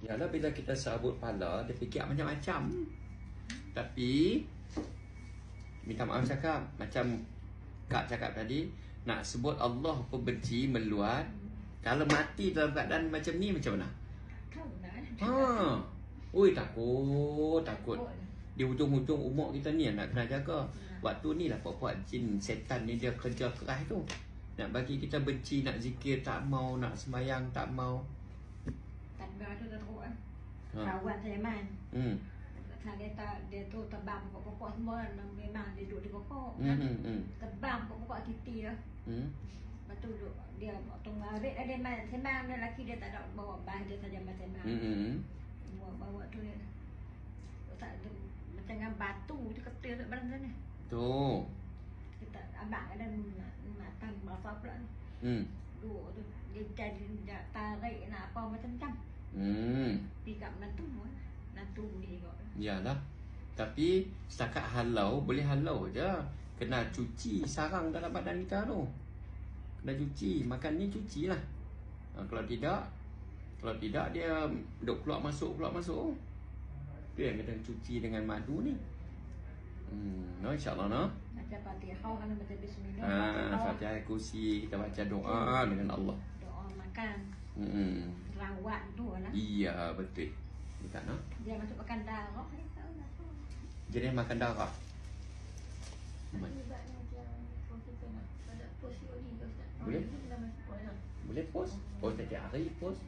Yalah, bila kita sabut pala, dia fikir macam-macam. Tapi minta maaf cakap, macam Kak cakap tadi, nak sebut Allah pembenci, meluat. Kalau mati dalam keadaan macam ni, macam mana? Ui, takut. Di hujung-hujung umur kita ni nak kena jaga. Waktu ni lah puak-puak jin setan ni dia kerja keras tu. Nak bagi kita benci, nak zikir tak mau, nak sembahyang tak mau. Tangga tu tak teruk kan. Kawan saya man. Dia tu tebang pokok-pokok semua, memang dia duduk di pokok. Tebang pokok-pokok titi lah. Lepas tu dia tunggu abik dia main sembang, dia lelaki dia tak ada bawa bah, dia saja main sembang. Bawa tu dia tak ada macam dengan batu tu ketil kat barang sana. Tu Kita abang ada matang berapa pula ni. Dua tu dia jadi tarik nak apa macam-macam. Pergi kat menantu dia tengok. Yalah. Tapi setakat halau, boleh halau je. Kena cuci sarang dalam badan kita tu. Kena cuci, makan ni cuci lah. Kalau tidak dia duk keluar masuk. Tu yang kita cuci dengan madu ni. No, insyaAllah no. Baca Fatihah kan, baca bismillah. Fatihah kursi, kita baca doa dengan Allah. Doa makan. Rawat tu lah. Iya, betul. Bukan no? Dia masuk makan darah. Jadi makan darah. Boleh? Boleh post? Post setiap hari post.